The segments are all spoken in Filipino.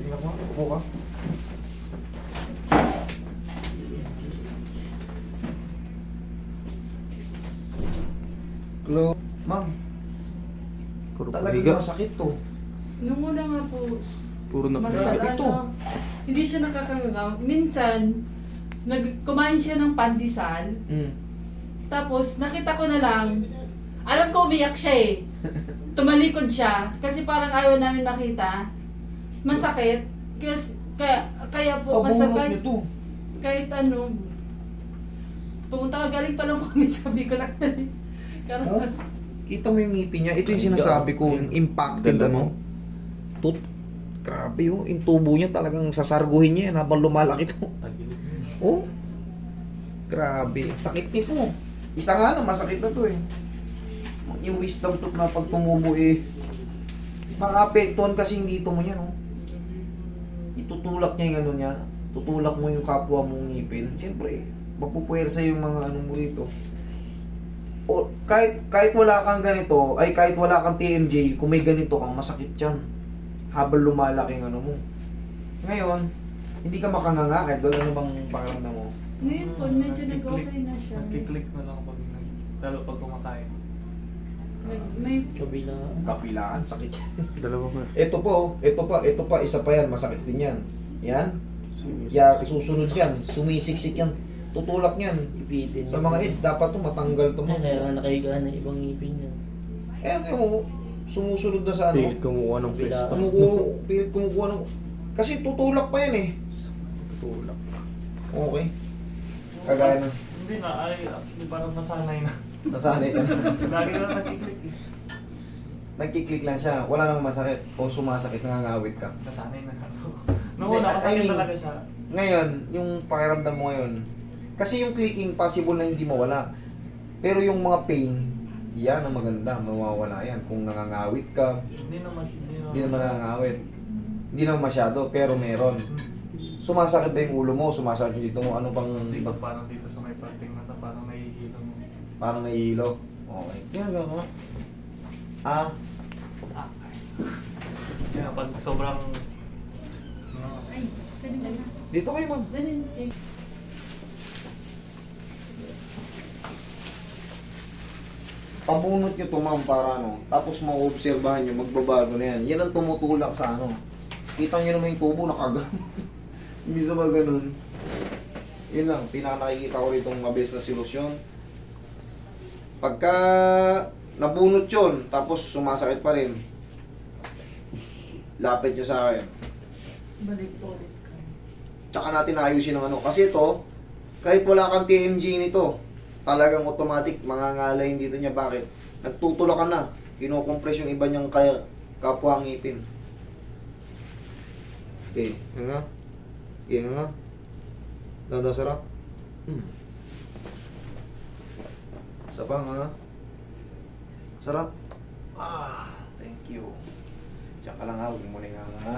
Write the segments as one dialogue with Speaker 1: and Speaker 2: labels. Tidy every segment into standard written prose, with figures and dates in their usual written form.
Speaker 1: Tingnan mo, upo ka. Close. Ma'am,
Speaker 2: Puro
Speaker 1: talagang
Speaker 2: pahiga.
Speaker 1: masakit to.
Speaker 3: Nung una nga po,
Speaker 2: Puro na
Speaker 3: mas
Speaker 1: Grabe ito.
Speaker 3: hindi siya nakakagawa. Minsan, kumain siya ng pandesal, tapos nakita ko na lang, alam ko umiyak siya eh. Tumalikod siya, kasi parang ayaw namin makita. Masakit, kaya po,
Speaker 1: Pabunot niyo to.
Speaker 3: kahit ano, pumunta ka galing pa lang po kami, sabi ko lang.
Speaker 1: Oh, kita mo yung ngipin niya. Ito yung sinasabi ko, yung impacted
Speaker 2: Ganda
Speaker 1: ano. Tut. Grabe oh, yung tubo niya talagang sasarguhin niya yan habang lumalaki to. Oh. Grabe, sakit nito. Isa nga lang, masakit na to eh. Yung wisdom tooth na pag tumubo eh, maka-apektuhan kasi yung dito mo niya, no? Itutulak niya yung ano niya, tutulak mo yung kapwa mong ngipin. Siyempre, mapupuwersa yung mga ano mo rito. O, kahit wala kang ganito, ay kahit wala kang TMJ, kung may ganito kang, masakit yan. Habang lumalaki yung ano mo. Ngayon, hindi ka makanganga, kahit ano bang pakiramdam mo?
Speaker 3: Ngayon po, medyo nag-okay na siya.
Speaker 4: Nagkiklik na lang pag lalo pag kumakain.
Speaker 3: May
Speaker 1: Kapilaan, sakit yan.
Speaker 2: Dalawa nga.
Speaker 1: Ito pa, isa pa yan, masakit din yan. Yan, kaya susunod yan, sumisiksik yan, tutulak yan.
Speaker 5: Ipitin.
Speaker 1: Sa mga AIDS, dapat to matanggal to mo.
Speaker 5: Kaya nakahiga na ibang ngipin niya.
Speaker 1: Eh, ano, sumusunod na sa ano,
Speaker 2: Pilit kumukuha ng pwesto.
Speaker 1: pilit kumukuha ng, kasi tutulak pa yan eh.
Speaker 2: Tutulak.
Speaker 1: Okay. Kagaya ng,
Speaker 4: Hindi na, ay actually parang nasanay na.
Speaker 1: nasanay ka na.
Speaker 4: Lagi na nagkiklik eh.
Speaker 1: Nagkiklik lang siya, wala namang masakit, o sumasakit, nangangawit ka.
Speaker 4: Nasanay na ako. Noong
Speaker 1: Hindi,
Speaker 4: una,
Speaker 1: I
Speaker 4: masakit
Speaker 1: mean,
Speaker 4: talaga siya.
Speaker 1: Ngayon, yung pakiramdam mo ngayon, kasi yung clicking, possible na hindi mawala. Pero yung mga pain, yan ang maganda, mawawala yan. Kung nangangawit ka,
Speaker 4: Hindi naman
Speaker 1: hindi naman nangangawit. Hindi naman masyado, pero meron. Sumasakit ba yung ulo mo? Sumasakit dito mo? Ano bang
Speaker 4: Dito parang dito sa may parting mata, parang nahihilo mo.
Speaker 1: parang nahihilo? Okay. Tingnan mo. Ah,
Speaker 4: Kaya pag sobrang...
Speaker 3: Ay, pwede ba nasa?
Speaker 1: dito kayo ma'am.
Speaker 3: Dalhin.
Speaker 1: Pabunot nyo to ma'am para ano. Tapos maobserbahan nyo, magbabago na yan. Yan ang tumutulak sa ano. Kita nyo naman yung tubo, nakagang. Hindi sa ba ganun. Yun lang, pinaka nakikita ko rito mabilis na solusyon. Pagka nabunot yun, tapos sumasakit pa rin, lapit nyo sa akin.
Speaker 3: Balik po ulit ka.
Speaker 1: Tsaka natin ayusin ng ano. Kasi ito, kahit wala kang TMG nito, talagang automatic, mangangalayin dito niya. Bakit? Nagtutulakan na. Kinokompress yung iba niyang kapwa ngipin. Okay, nga nga. Okay, nga nga. Dada sarap. Isa pa nga. Sarap. Ah, thank you. Diyan ka lang ha, huwag mo na nga nga.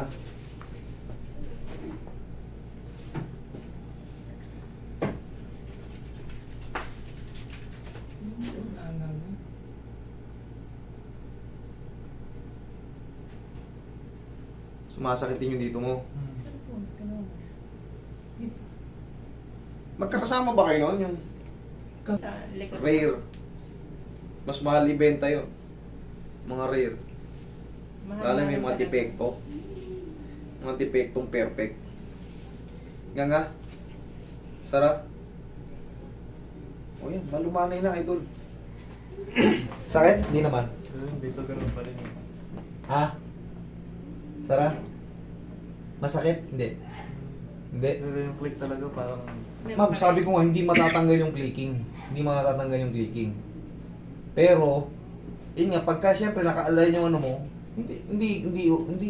Speaker 1: Sumasakit din yung dito mo. Magkakasama ba kayo noon? Yung rare. Mas mahal ibenta yun. Mga rare. Lalo may mga depekto. Mga depektong perfect. Nga nga. Sarap. O yan, malumanay na idol. Sakit? Hindi naman.
Speaker 4: Dito ganun pa rin.
Speaker 1: Ha? Sara? Masakit? Hindi. Hindi.
Speaker 4: Pero yung click talaga parang...
Speaker 1: Ma'am, sabi ko nga, hindi matatanggal yung clicking. Hindi matatanggal yung clicking. Pero, yun nga, pagka siyempre naka-align yung ano mo, hindi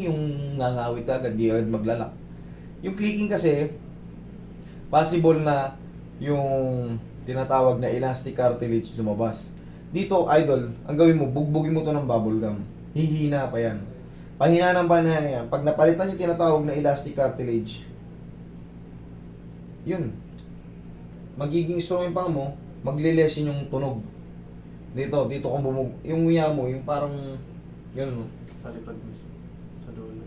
Speaker 1: yung ngangawit agad, hindi agad maglalak. Yung clicking kasi, possible na yung tinatawag na elastic cartilage lumabas. Dito, idol, ang gawin mo, bugbugin mo to ng bubble gum. Hihina pa yan. Pahina ng banaya yan. Pag napalitan yung tinatawag na elastic cartilage, yun. Magiging strong yung pang mo, magle-lessen yung tunog. Dito kung bumug... Yung nguya mo, yung parang... Yun, no?
Speaker 4: Sa likod mismo. Sa dulo.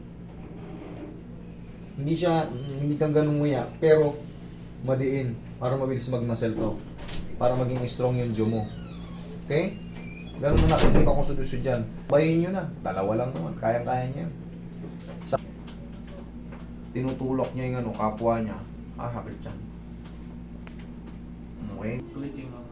Speaker 1: Hindi kang ganun nguya, pero madiin para mabilis mag-muscle to. Para maging strong yung jaw mo. Okay? Ganun na nakikita kong solusyon dyan. Bayin nyo na. Dalawa lang naman. Kayang-kaya niya yan. Tinutulok niya yung kapwa niya. Hakit yan. Okay?
Speaker 4: Ulitin lang.